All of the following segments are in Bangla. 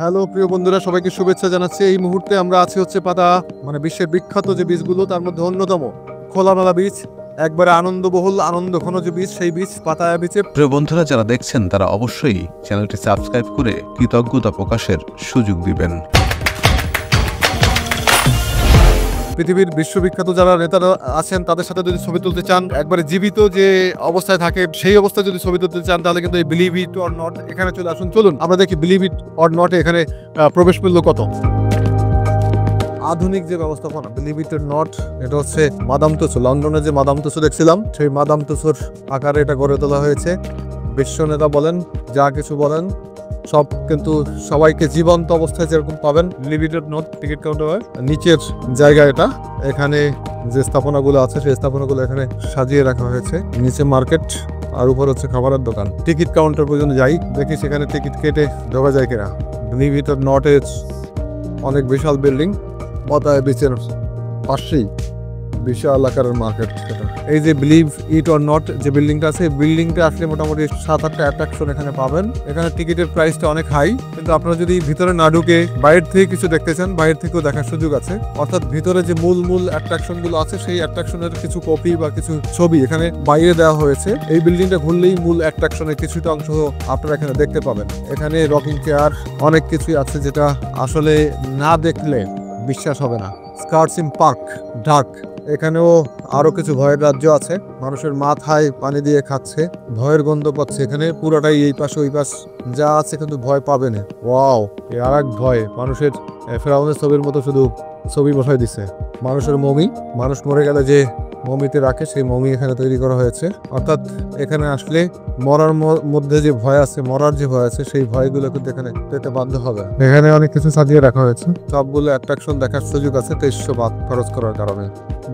হ্যালো প্রিয় বন্ধুরা, সবাইকে শুভেচ্ছা জানাচ্ছি। এই মুহূর্তে আমরা আছি হচ্ছে পাতা বিশ্বের বিখ্যাত যে বীচগুলো তার মধ্যে অন্যতম খোলামেলা বীচ, একবারে আনন্দবহুল আনন্দঘন যে বীচ, সেই বীচ পাতায়া বিচে। প্রিয় বন্ধুরা যারা দেখছেন তারা অবশ্যই চ্যানেলটি সাবস্ক্রাইব করে কৃতজ্ঞতা প্রকাশের সুযোগ দিবেন। পৃথিবীর বিশ্ববিখ্যাত যারা নেতারা আছেন তাদের সাথে যদি ছবি তুলতে চান, একবারে জীবিত যে অবস্থায় থাকে সেই অবস্থায় যদি ছবি তুলতে চান, তাহলে কিন্তু এই বিলিভ ইট অর নট এখানে চলে আসুন। চলুন আমরা দেখি বিলিভ ইট অর নট এখানে প্রবেশ মূল্য কত। আধুনিক যে ব্যবস্থাপনা বিলিভ ইট অর নট, এটা হচ্ছে মাদাম তুসো, লন্ডনে যে মাদাম তুসো দেখছিলাম সেই মাদাম তুসোর আকারে এটা গড়ে তোলা হয়েছে। বিশ্ব নেতা বলেন, যা কিছু বলেন সব কিন্তু সবাইকে জীবন্ত অবস্থায় যেরকম পাবেন লিমিটেড নোট টিকিট কাউন্টার নিচের জায়গা। এটা এখানে যে স্থাপনাগুলো আছে সেই স্থাপনাগুলো এখানে সাজিয়ে রাখা হয়েছে। নিচে মার্কেট আর উপর হচ্ছে খাবারের দোকান। টিকিট কাউন্টার পর্যন্ত যাই, দেখি সেখানে টিকিট কেটে ঢোকা যায় কিনা। লিমিটেড নটের অনেক বিশাল বিল্ডিং, পাতায়া বিচের পাশেই বিশাল আকারের মার্কেট। এই যে বিলিভ ইট অর নট যে বিল্ডিংটা আছে, এই বিল্ডিংটা আসলে মোটামুটি 7-8টা অ্যাট্রাকশন এখানে পাবেন। এখানে টিকিটের প্রাইসটা অনেক হাই, কিন্তু আপনারা যদি ভিতরে না ঢুকে বাইরে থেকে কিছু দেখতে চান, বাইরে থেকেও দেখার সুযোগ আছে। অর্থাৎ ভিতরে যে মূল অ্যাট্রাকশন গুলো আছে সেই অ্যাট্রাকশনের কিছু কপি বা কিছু ছবি এখানে বাইরে দেওয়া হয়েছে। এই বিল্ডিংটা ঘুরলেই মূল অ্যাট্রাকশনের কিছুটা অংশ আপনারা এখানে দেখতে পাবেন। এখানে রকিং চেয়ার অনেক কিছুই আছে যেটা আসলে না দেখলে বিশ্বাস হবে না। স্কার্সিম পার্ক ডাক, এখানেও আরো কিছু ভয়ের রাজ্য আছে। মানুষের মাথায় পানি দিয়ে খাচ্ছে, ভয়ের গন্ধ পাচ্ছে। এখানে পুরোটাই এই পাশে ওই পাশ যা আছে কিন্তু ভয় পাবে না। ওয়াও, আর এক ভয় মানুষের ফেরাউনের ছবির মতো শুধু ছবি বসাই দিছে। মানুষের মমি, মানুষ মরে গেলে যে মমিতে রাখে সেই মমি এখানে তৈরি করা হয়েছে। অর্থাৎ এখানে আসলে মরার মধ্যে যে ভয় আছে, মরার যে ভয় আছে, সেই ভয়গুলো কিন্তু এখানে পেতে বাধ্য হবে। এখানে অনেক কিছু সাজিয়ে রাখা হয়েছে, সবগুলো অ্যাট্রাকশন দেখার সুযোগ আছে 2300 বাদ খরচ করার কারণে।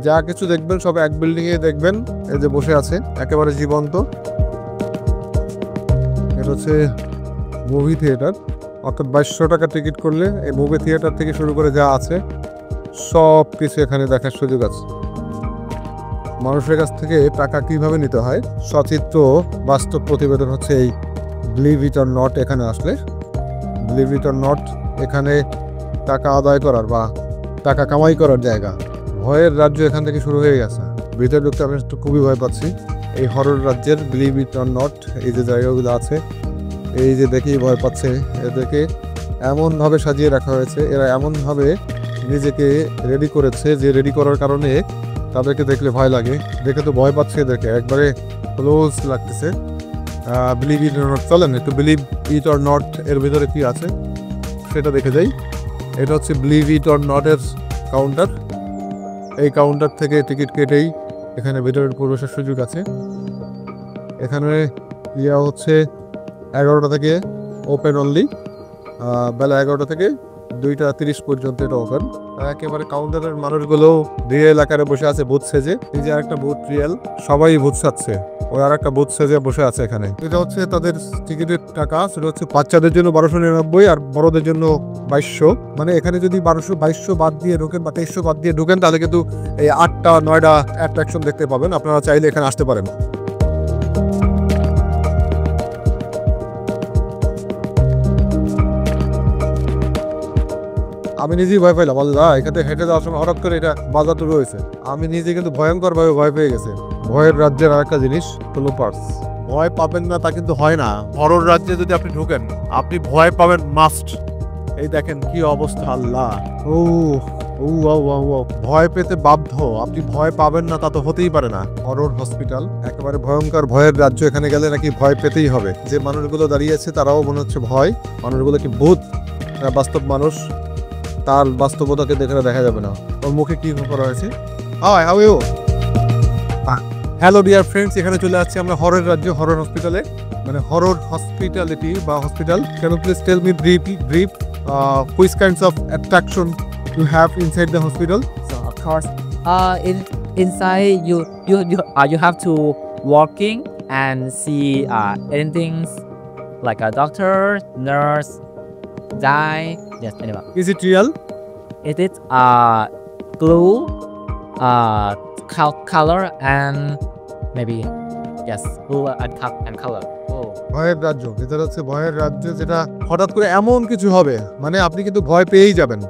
যা কিছু দেখবেন সব এক বিল্ডিং এ দেখবেন। এই যে বসে আছে একেবারে জীবন্ত, এটা হচ্ছে মুভি থিয়েটার। অর্থাৎ 2200 টাকা টিকিট করলে এই মুভি থিয়েটার থেকে শুরু করে যা আছে সব কিছু এখানে দেখার সুযোগ আছে। মানুষের কাছ থেকে টাকা কিভাবে নিতে হয় সচিত্র বাস্তব প্রতিবেদন হচ্ছে এই বিলিভ ইট অর নট। এখানে আসলে বিলিভ ইট অর নট এখানে টাকা আদায় করার বা টাকা কামাই করার জায়গা। ভয়ের রাজ্য এখান থেকে শুরু হয়ে গেছে। ভিতরে ঢুকতে আমি একটু খুবই ভয় পাচ্ছি। এই হরর রাজ্যের বিলিভ ইট অর নট এই যে জায়গাগুলো আছে, এই যে দেখেই ভয় পাচ্ছে। এদেরকে এমনভাবে সাজিয়ে রাখা হয়েছে, এরা এমনভাবে নিজেকে রেডি করেছে যে রেডি করার কারণে তাদেরকে দেখলে ভয় লাগে। দেখে তো ভয় পাচ্ছে, এদেরকে একবারে ক্লোজ লাগতেছে। বিলিভ ইট অর নট, চলেন একটু বিলিভ ইট অর নট এর ভিতরে কি আছে সেটা দেখে যাই। এটা হচ্ছে বিলিভ ইট অর নট এর কাউন্টার। এই কাউন্টার থেকে টিকিট কেটেই এখানে ভিতরের প্রবেশের সুযোগ আছে। এখানে ইয়া হচ্ছে 11টা থেকে ওপেন অনলি, বেলা 11টা থেকে 2টা 30 পর্যন্ত এটা ওপেন। একেবারে কাউন্টারের মানুষগুলো রিয়েল আকারে বসে আছে ভূত সেজে। এই যে আরেকটা ভূত রিয়েল, সবাই ভূত সাজছে। ওই আর একটা ভূত সেজে বসে আছে এখানে। এটা হচ্ছে তাদের টিকিটের টাকা, সেটা হচ্ছে বাচ্চাদের জন্য 1299 আর বড়দের জন্য 2200। মানে এখানে যদি 2200 বাদ দিয়ে ঢোকেন বা 2300 বাদ দিয়ে ঢোকেন তাহলে কিন্তু এই 8টা 9টা অ্যাট্রাকশন দেখতে পাবেন। আপনারা চাইলে এখানে আসতে পারেন। আমি নিজেই ভয় পাইলাম, আল্লাহ এখানে হেঁটে যাওয়ার সময় হঠাৎ করে এটা বাজার তো রয়েছে। আমি নিজে কিন্তু ভয়ঙ্কর ভাবে ভয় পেয়ে গেছে। ভয়ের রাজ্যের আর একটা জিনিস হলো পার্স। ভয় পাবেন না তা কিন্তু হয় না। হরর রাজ্যে যদি আপনি ঢোকেন আপনি ভয় পাবেন মাস্ট। এই দেখেন কি অবস্থা, আল্লাহ ও ও ভয় পেতে বাধ্য। আপনি ভয় পাবেন না তা তো হতেই পারে না। হরর হসপিটাল, একেবারে ভয়ঙ্কর ভয়ের রাজ্য। এখানে গেলে নাকি ভয় পেতেই হবে। যে মানুষগুলো দাঁড়িয়েছে তারাও মনে হচ্ছে ভয়। মানুষগুলো কি ভূত, বাস্তব মানুষ? তার বাস্তবতাকে দেখে দেখা যাবে না। ওর মুখে কি করা হয়েছে। How you? Hello dear friends, এখানে চলে আসছি আমরা হরর রাজ্য, হরর হসপিটালে, মানে হরর হসপিটালিটি বা hospital. Can you please tell me brief which kinds of attraction you have inside the hospital? So of course, inside you have to walking and see anything like a doctor, nurse, die. Yes, anyone. Is it real? It is blue, color and maybe yes, blue and color. Oh. ভয়ের রাজ্য, ভিতরে হচ্ছে ভয়ের রাজ্য, যেটা হঠাৎ করে এমন কিছু হবে মানে আপনি কিন্তু ভয় পেয়েই যাবেন,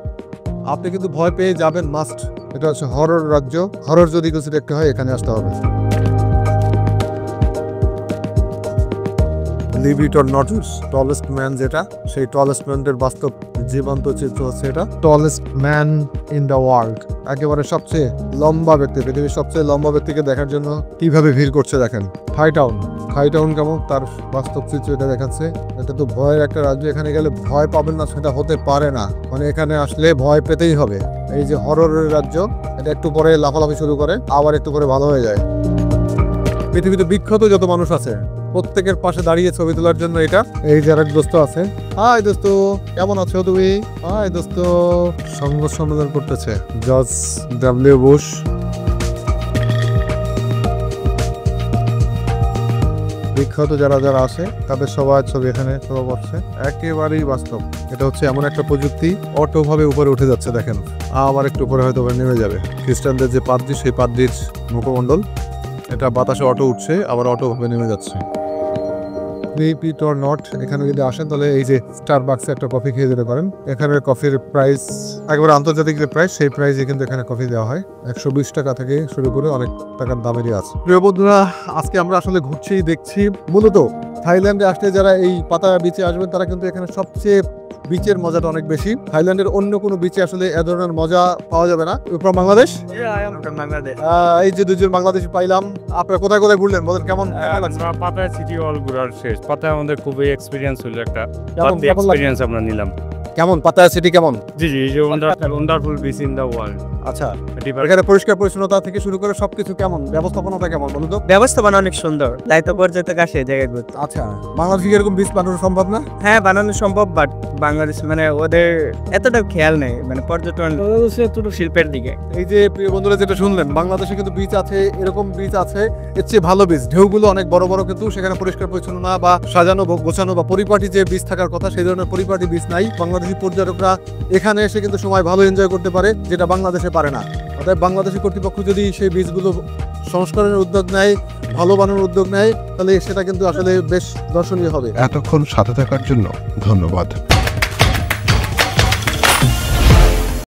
আপনি কিন্তু ভয় পেয়ে যাবেন মাস্ট। এটা হচ্ছে হরর রাজ্য। হরর যদি কিছু দেখতে হয় এখানে আসতে হবে। Live it or not, tallest man যেটা, সেই টলেস্ট ম্যানের বাস্তব জীবন্ত চিত্র হচ্ছে এটা। Tallest man in the world, একেবারে সবচেয়ে লম্বা ব্যক্তি, পৃথিবীর সবচেয়ে লম্বা ব্যক্তিকে দেখার জন্য কিভাবে ভিড় করছে দেখেন। থাইটাউন কেমন তার বাস্তব চিত্র এটা দেখাচ্ছে। এটা তো ভয়ের একটা রাজ্য, এখানে গেলে ভয় পাবেন না সেটা হতে পারে না, মানে এখানে আসলে ভয় পেতেই হবে। এই যে হররের রাজ্য, এটা একটু পরে লাফালাফি শুরু করে আবার একটু পরে ভালো হয়ে যায়। পৃথিবীতে বিখ্যাত যত মানুষ আছে প্রত্যেকের পাশে দাঁড়িয়ে ছবি তোলার জন্য এটা। এই যে আরেক দোস্ত আছে, হাই দোস্ত কেমন আছো তুমি? হাই দোস্ত, সংবাদ সম্মেলন করতেছে জর্জ ডব্লিউ বুশ। বিখ্যাত যারা যারা আছে তাদের সবার ছবি এখানে তোলা পড়ছে, একেবারেই বাস্তব। এটা হচ্ছে এমন একটা প্রযুক্তি, অটো ভাবে উপরে উঠে যাচ্ছে দেখেন, আবার একটু পরে হয়তো নেমে যাবে। খ্রিস্টানদের যে পাদ্রী, সেই পাদ্রীর মুখমণ্ডল, এটা বাতাসে অটো উঠছে আবার অটো ভাবে নেমে যাচ্ছে। লিভ ইট অর নট, এখানে যদি আসেন তাহলে এই যে স্টারবাক্সে একটা কফি খেয়ে যেতে পারেন। এখানের কফির প্রাইস একেবারে আন্তর্জাতিক যে প্রাইস, সেই প্রাইসে কিন্তু এখানে কফি দেওয়া হয়। 120 টাকা থেকে শুরু করে অনেক টাকার দামেরই আছে। প্রিয় বন্ধুরা, আজকে আমরা আসলে ঘুরছি দেখছি। মূলত থাইল্যান্ডে আসলে যারা এই পাতায়া বিচে আসবেন তারা কিন্তু এখানে সবচেয়ে বিচের মজাটা অনেক বেশি। থাইল্যান্ডের অন্য কোনো বিচে আসলে এ ধরনের মজা পাওয়া যাবে না। From Bangladesh? Yeah, I am from Bangladesh. এই যে দুজন বাংলাদেশি পাইলাম, আপনারা কোথায় কোথায় ঘুরলেন বলেন, কেমন লাগছে? আমরা পাতায়া সিটি অল ঘোরার শেষ। পাতায়া আমাদের খুবই এক্সপিরিয়েন্স হলো, একটা কেমন লাগছে? এক্সপিরিয়েন্স আমরা নিলাম। কেমন পাতায়া সিটি কেমন? জি জি, যে wonderful beach in the world. আচ্ছা, এখানে পরিষ্কার পরিচ্ছন্নতা থেকে শুরু করে সবকিছু কেমন, ব্যবস্থাপনাটা কেমন বলুন তো? ব্যবস্থাপনা অনেক সুন্দর, দায়িত্ব পর্যটক আসে এই জায়গায় ঘুরতে। আচ্ছা, বাংলাদেশে এরকম বীজ বানানো সম্ভব না? হ্যাঁ, বানানো সম্ভব, বাট বাংলাদেশ মানে ওদের এতটা খেয়াল নেই, মানে পর্যটন এতটুকু শিল্পের দিকে। এই যে প্রিয় বন্ধুরা যেটা শুনলেন, বাংলাদেশে কিন্তু বীজ আছে, এরকম বীজ আছে, এর চেয়ে ভালো বীজ। ঢেউগুলো অনেক বড় বড়, কিন্তু সেখানে পরিষ্কার পরিচ্ছন্ন না বা সাজানো গোছানো বা পরিপাটি যে বীজ থাকার কথা, সেই ধরনের পরিপাটি বীজ নাই। বাংলাদেশি পর্যটকরা এখানে এসে কিন্তু সময় ভালো এনজয় করতে পারে, যেটা বাংলাদেশে পারে না। অর্থাৎ বাংলাদেশি কর্তৃপক্ষ যদি সেই বীজগুলো সংস্করণের উদ্যোগ নেয়, ভালো বানানোর উদ্যোগ নেয়, তাহলে সেটা কিন্তু আসলে বেশ দর্শনীয় হবে। এতক্ষণ সাথে থাকার জন্য ধন্যবাদ।